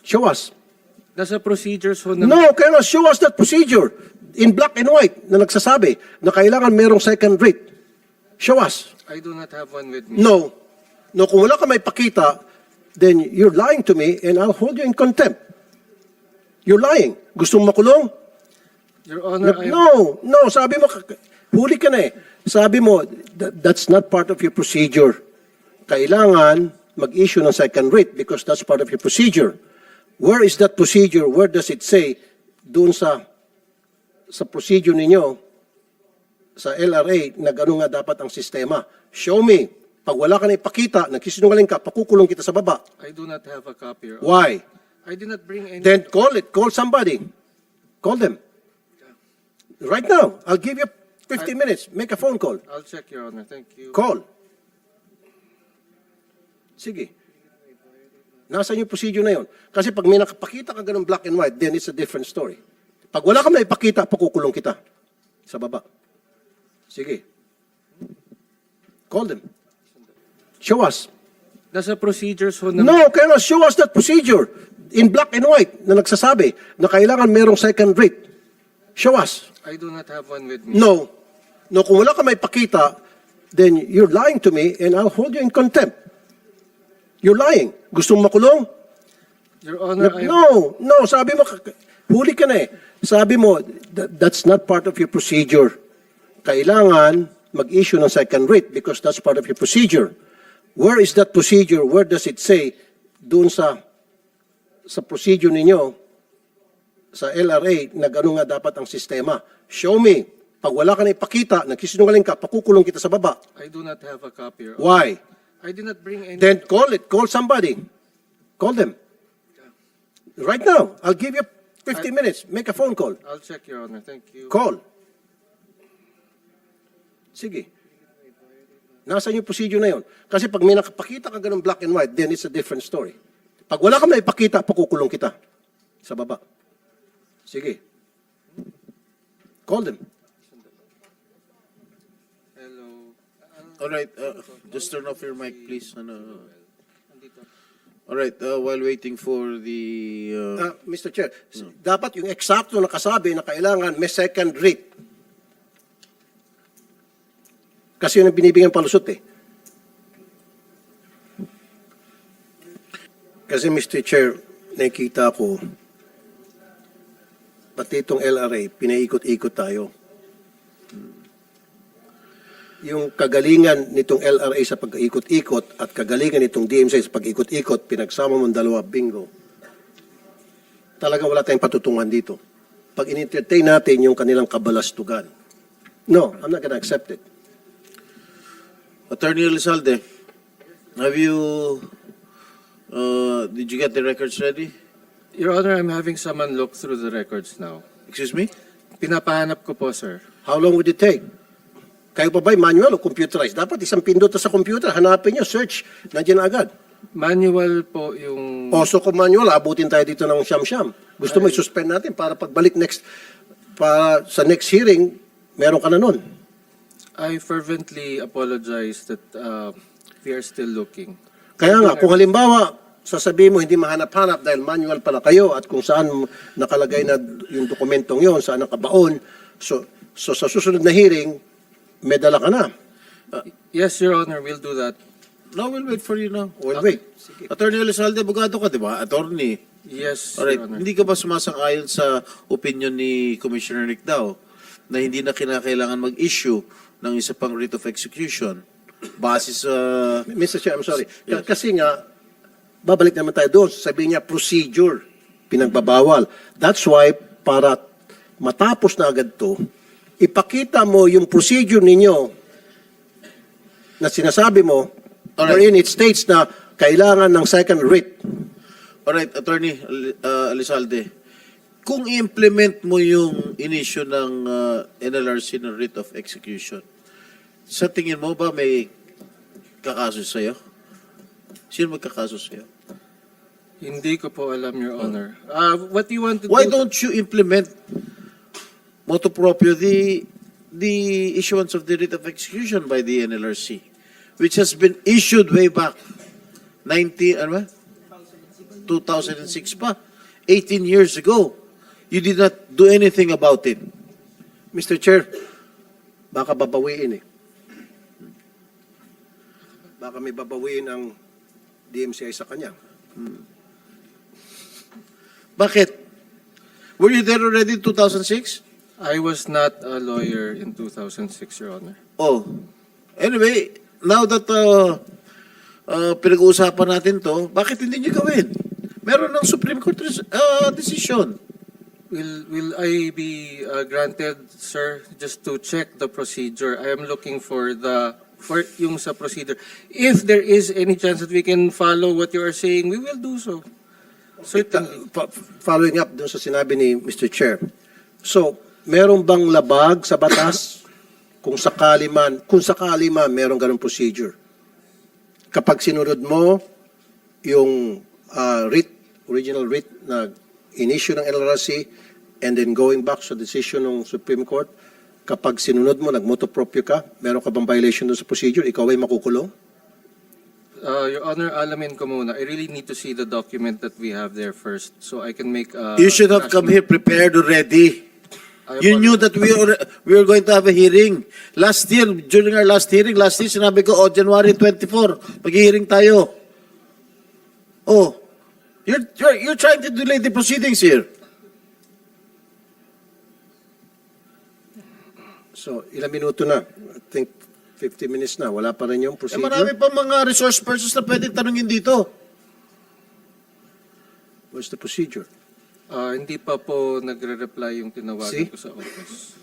Show us. Nasa procedures ho na... No, kaya nga, show us that procedure in black and white na nagsasabi na kailangan merong second rate. Show us. I do not have one with me. No. No, kung wala ka may pakita, then you're lying to me and I'll hold you in contempt. You're lying. Gusto mo makulong? Your Honor, No, sabi mo, huli ka na eh. Sabi mo, that's not part of your procedure. Kailangan mag-issue ng second rate because that's part of your procedure. Where is that procedure? Where does it say doon sa procedure ninyo sa LRA na gano'n nga dapat ang sistema? Show me. Pag wala ka na ipakita, nagsisinungaling ka, pakukulong kita sa baba. I do not have a copy, Your Honor. Why? I did not bring any... Then call it. Call somebody. Call them. Right now. I'll give you 50 minutes. Make a phone call. I'll check, Your Honor. Thank you. Call. Sige. Nasaan yung procedure na yun? Kasi pag may nakapakita ka ganun black and white, then it's a different story. Pag wala ka na ipakita, pakukulong kita sa baba. Sige. Call them. Show us. Nasa procedures ho na... No, kaya nga, show us that procedure in black and white na nagsasabi na kailangan merong second rate. Show us. I do not have one with me. No. No, kung wala ka may pakita, then you're lying to me and I'll hold you in contempt. You're lying. Gusto mo makulong? Your Honor, No, sabi mo, huli ka na eh. Sabi mo, that's not part of your procedure. Kailangan mag-issue ng second rate because that's part of your procedure. Where is that procedure? Where does it say doon sa procedure ninyo sa LRA na gano'n nga dapat ang sistema? Show me. Pag wala ka na ipakita, nagsisinungaling ka, pakukulong kita sa baba. I do not have a copy, Your Honor. Why? I did not bring any... Then call it. Call somebody. Call them. Right now. I'll give you 50 minutes. Make a phone call. I'll check, Your Honor. Thank you. Call. Sige. Nasaan yung procedure na yun? Kasi pag may nakapakita ka ganun black and white, then it's a different story. Pag wala ka na ipakita, pakukulong kita sa baba. Sige. Call them. Hello. All right, just turn off your mic, please. All right, while waiting for the... Mr. Chair, dapat yung eksakto na kasabi na kailangan may second rate. Kasi yun ang binibigyan palusot eh. Kasi Mr. Chair, nakikita ko, pati itong LRA, pinaikot-ikot tayo. Yung kagalingan nitong LRA sa pag-ikot-ikot at kagalingan nitong DMCA sa pag-ikot-ikot, pinagsama mong dalawa, bingo. Talagang wala tayong patutungan dito. Pag in-entertain natin yung kanilang kabalastugan. No, I'm not gonna accept it. Attorney Elizalde, have you... did you get the records ready? Your Honor, I'm having someone look through the records now. Excuse me? Pinapahanap ko po, sir. How long would it take? Kayo pa ba'y manual o computerized? Dapat isang pindot sa computer, hanapin nyo, search, nandiyan na agad. Manual po yung... Oso ko manual, abutin tayo dito ng siyam-siyam. Gusto mo i-suspend natin para pagbalik sa next hearing, meron ka na nun. I fervently apologize that we are still looking. Kaya nga, kung halimbawa, sasabihin mo hindi mahanap-hanap dahil manual pala kayo at kung saan nakalagay na yung dokumentong yon, saan nakabaon, so sa susunod na hearing, may dala ka na. Yes, Your Honor, we'll do that. No, we'll wait for you now. Well, wait. Attorney Elizalde, abogado ka, di ba? Attorney. Yes, All right, Your Honor. hindi ka ba sumasang-ayon sa opinion ni Commissioner Nick Dao na hindi na kinakailangan mag-issue ng isa pang writ of execution base sa... Mr. Chair, I'm sorry. Yes. Kasi nga, babalik naman tayo doon. Sabihin niya, procedure. Pinagbabawal. That's why, para matapos na agad to, ipakita mo yung procedure ninyo na sinasabi mo, wherein it states na kailangan ng second writ. Alright, Attorney Elizalde, kung i-implement mo yung inisyu ng NLRC ng writ of execution, sa tingin mo ba may kakaso sa'yo? Sino magkakaso sa'yo? Hindi ko po alam, Your Honor. What do you want to Why do? don't you implement motu proprio the issuance of the writ of execution by the NLRC, which has been issued way back 19, ano ba? 2006 pa. 18 years ago. You did not do anything about it. Mr. Chair, baka babawiin eh. Baka may babawiin ang DMCI sa kanya. Bakit? Were you there already in 2006? I was not a lawyer in 2006, Your Honor. Oh. Anyway, now that pinag-uusapan natin to, bakit hindi nyo gawin? Meron ng Supreme Court decision. Will I be granted, sir, just to check the procedure? I am looking for yung sa procedure. If there is any chance that we can follow what you are saying, we will do so. Certainly. Following up dun sa sinabi ni Mr. Chair. So, meron bang labag sa batas kung sakali man, meron ganung procedure? Kapag sinunod mo yung original writ na in-issue ng LRC and then going back sa decision ng Supreme Court, kapag sinunod mo, nag-motu proprio ka, meron ka bang violation doon sa procedure, ikaw ay makukulong? Your Honor, alamin ko muna. I really need to see the document that we have there first so I can make You should have come here prepared already. You knew that we were going to have a hearing. Last year, during our last hearing, sinabi ko, January 24, mag-hearing tayo. Oh, you're trying to delay the proceedings here. So, ilang minuto na? I think 50 minutes na. Wala pa rin yung procedure? Marami pa mga resource persons na pwede tanungin dito. What's the procedure? Hindi pa po nagre-reply yung See? tinawagan ko sa office.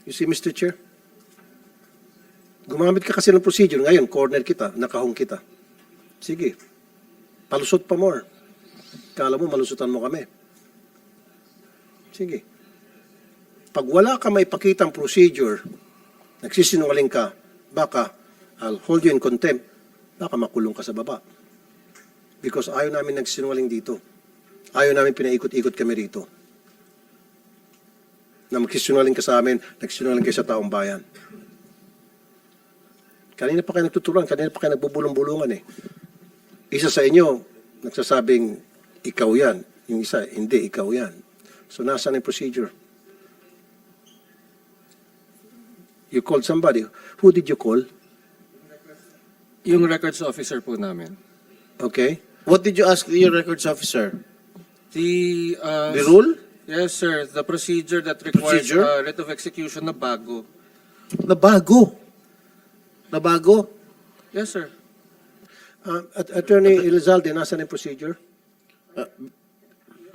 You see, Mr. Chair? Gumamit ka kasi ng procedure. Ngayon, corner kita, nakahong kita. Sige. Palusot pa more. Kala mo, malusutan mo kami. Sige. Pag wala ka maipakitang procedure, nagsisinungaling ka, baka I'll hold you in contempt, baka makulong ka sa baba. Because ayaw namin nagsinungaling dito. Ayaw namin pinaikot-ikot kami rito. Na magsisinungaling ka sa amin, nagsinungaling kayo sa taong bayan. Kanina pa kayo nagtuturuan, kanina pa kayo nagbubulong-bulungan eh. Isa sa inyo, nagsasabing, ikaw yan. Yung isa, hindi, ikaw yan. So, nasaan yung procedure? You called somebody. Who did you call? Yung records officer po namin. Okay. What did you ask your records officer? The rule? Yes, sir. The procedure that requires Procedure? writ of execution na bago. Nabago. Yes, sir. Attorney Elizalde, nasaan yung procedure?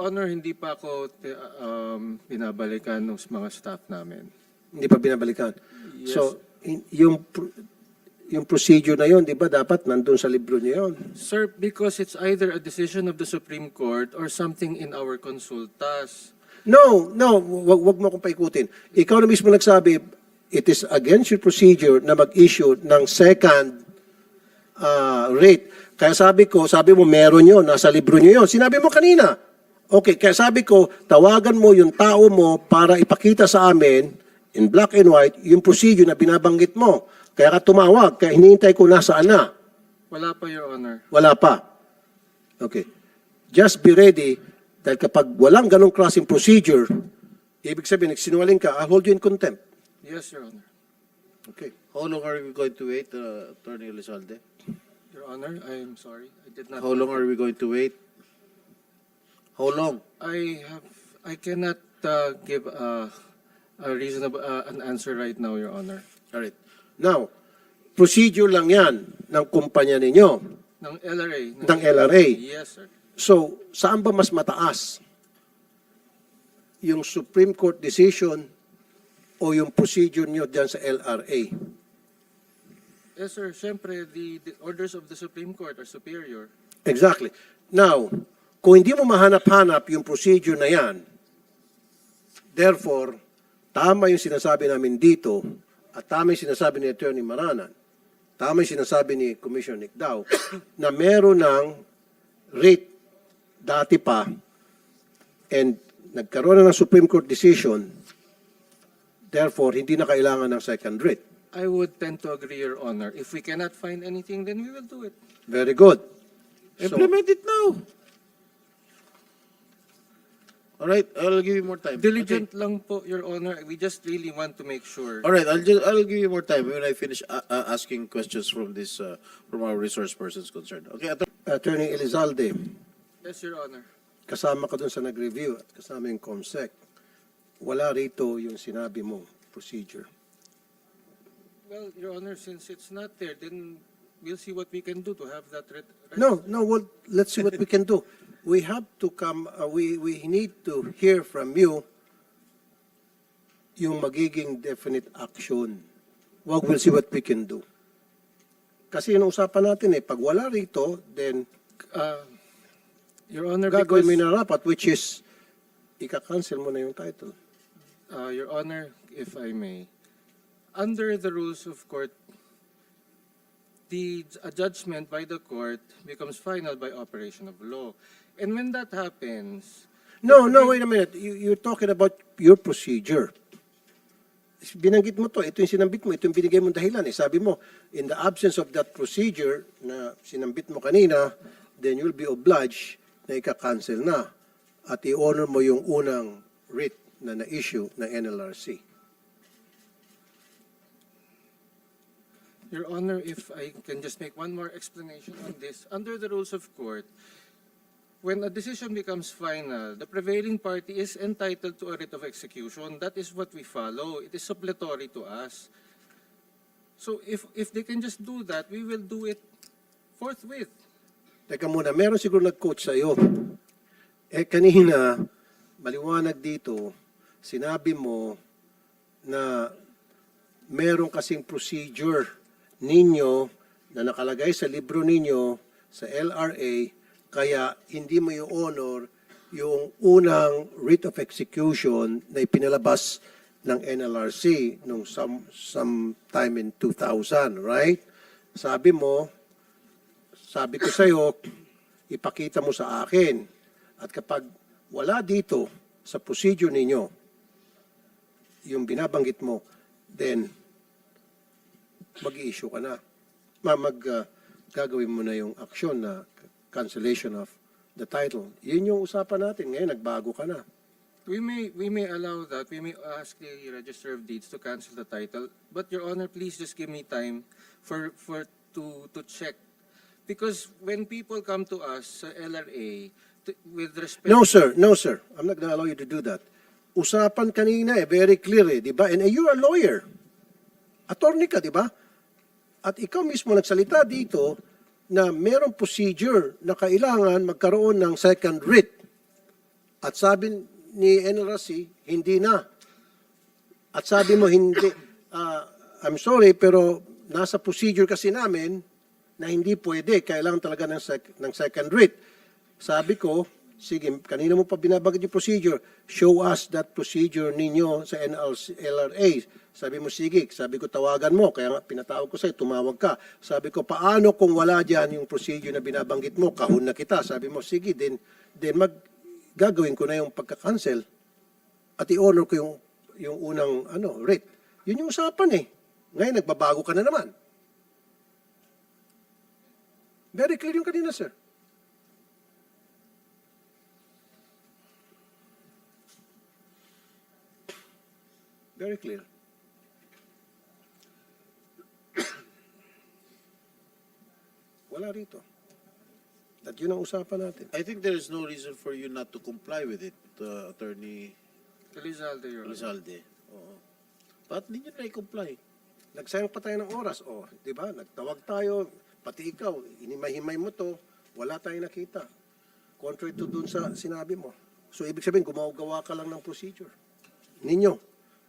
Honor, hindi pa ako binabalikan ng mga staff namin. Hindi pa binabalikan. Yes. So, yung procedure na yon, di ba, dapat nandun sa libro niyo yon? Sir, because it's either a decision of the Supreme Court or something in our consultas. No, wag mo akong paikutin. Ikaw na mismo nagsabi, it is against your procedure na mag-issue ng second rate. Kaya sabi mo, meron yun, nasa libro niyo yun. Sinabi mo kanina. Okay, kaya sabi ko, tawagan mo yung tao mo para ipakita sa amin, in black and white, yung procedure na binabanggit mo. Kaya ka tumawag, kaya hinihintay ko nasaan na. Wala pa, Your Honor. Wala pa. Okay. Just be ready dahil kapag walang ganong klaseng procedure, ibig sabihin, nagsinungaling ka, I'll hold you in contempt. Yes, Your Honor. Okay. How long are we going to wait, Attorney Elizalde? Your Honor, I am sorry. I did not. How long are we going to wait? How long? I cannot give a reasonable an answer right now, Your Honor. All right. Now, procedure lang yan ng kumpanya ninyo, Ng LRA. ng LRA. Yes, sir. So, saan ba mas mataas? Yung Supreme Court decision o yung procedure nyo dyan sa LRA? Yes, sir. Siyempre, the orders of the Supreme Court are superior. Exactly. Now, kung hindi mo mahanap-hanap yung procedure na yan, therefore, tama yung sinasabi namin dito at tama yung sinasabi ni Attorney Maranan, tama yung sinasabi ni Commissioner Nicdao, na meron ng rate dati pa and nagkaroon na ng Supreme Court decision, therefore, hindi na kailangan ng second rate. I would tend to agree, Your Honor. If we cannot find anything, then we will do it. Very good. So, Implement it now. All right, I'll give you more time. Diligent lang po, Your Honor. We just really want to make sure. Okay. All right, I'll give you more time when I finish asking questions from this from our resource persons concerned. Okay, Attorney Elizalde, Yes, Your Honor. kasama ka dun sa nag-review at kasama yung COMSEC. Wala rito yung sinabi mong procedure. Well, Your Honor, since it's not there, then we'll see what we can do to have that. No, well, let's see what we can do. We have to come, we need to hear from you yung magiging definite action. Well, we'll see what we can do. Kasi yung usapan natin pag wala rito, then Your Honor, gagawin mo because, yung narapat, which is, ika-cancel mo na yung title. Your Honor, if I may, under the rules of court, a judgment by the court becomes final by operation of law. And when that happens, No, wait a minute. You're talking about your procedure. Binanggit mo to, ito yung sinambit mo, ito yung binigay mong dahilan. Sabi mo, in the absence of that procedure na sinambit mo kanina, then you'll be obliged na ika-cancel na at i-honor mo yung unang writ na na-issue ng NLRC. Your Honor, if I can just make one more explanation on this. Under the rules of court, when a decision becomes final, the prevailing party is entitled to a writ of execution. That is what we follow. It is suppletory to us. So if they can just do that, we will do it forthwith. Teka muna, meron siguro nag-coach sa'yo. Kanina, maliwanag dito, sinabi mo na meron kasing procedure ninyo na nakalagay sa libro ninyo sa LRA, kaya hindi mo i-honor yung unang writ of execution na ipinalabas ng NLRC nung sometime in 2000, right? Sabi ko sa'yo, ipakita mo sa akin. At kapag wala dito sa procedure ninyo, yung binabanggit mo, then mag-i-issue ka na. Gagawin mo na yung aksyon na cancellation of the title. Yun yung usapan natin. Ngayon, nagbago ka na. We may allow that. We may ask the Register of Deeds to cancel the title. But Your Honor, please just give me time to check. Because when people come to us sa LRA with respect No, sir. I'm not gonna allow you to do that. Usapan kanina very clear di ba? And you're a lawyer. Attorney ka, di ba? At ikaw mismo nagsalita dito na merong procedure na kailangan magkaroon ng second writ. At sabi ni NLRC, hindi na. At sabi mo, hindi. I'm sorry, pero nasa procedure kasi namin na hindi pwede. Kailangan talaga ng second writ. Sabi ko, sige, kanina mo pa binabanggit yung procedure. Show us that procedure ninyo sa LRA. Sabi mo, sige. Sabi ko, tawagan mo. Kaya nga, pinatawag ko sa'yo, tumawag ka. Sabi ko, paano kung wala dyan yung procedure na binabanggit mo? Kahon na kita. Sabi mo, sige, then gagawin ko na yung pagka-cancel at i-honor ko yung unang writ. Yun yung usapan Ngayon, nagbabago ka na naman. Very clear yung kanina, sir. Very clear. Wala rito. At yun ang usapan natin. I think there is no reason for you not to comply with it, Attorney Elizalde, Your Honor. Elizalde. Oo. Ba't hindi nyo na-comply? Nagsayang pa tayo ng oras. Di ba? Nagtawag tayo, pati ikaw, inimay-himay mo to, wala tayong nakita. Contrary to dun sa sinabi mo. So, ibig sabihin, gumagawa ka lang ng procedure. Ninyo,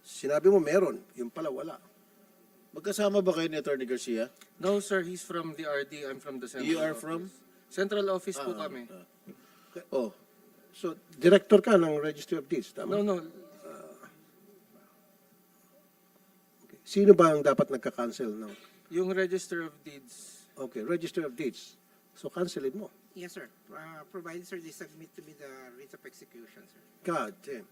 sinabi mo meron, yung pala wala. Magkasama ba kayo ni Attorney Garcia? No, sir. He's from the RD. I'm from the Central You are Office. from? Central Office po kami. Oh. So, director ka ng Registry of Deeds, tama? No. Okay. Sino ba ang dapat nagka-cancel ng? Yung Register of Deeds. Okay, Register of Deeds. So, cancelin mo. Yes, sir. Provided, sir, they submit to me the writ of execution, sir. God damn.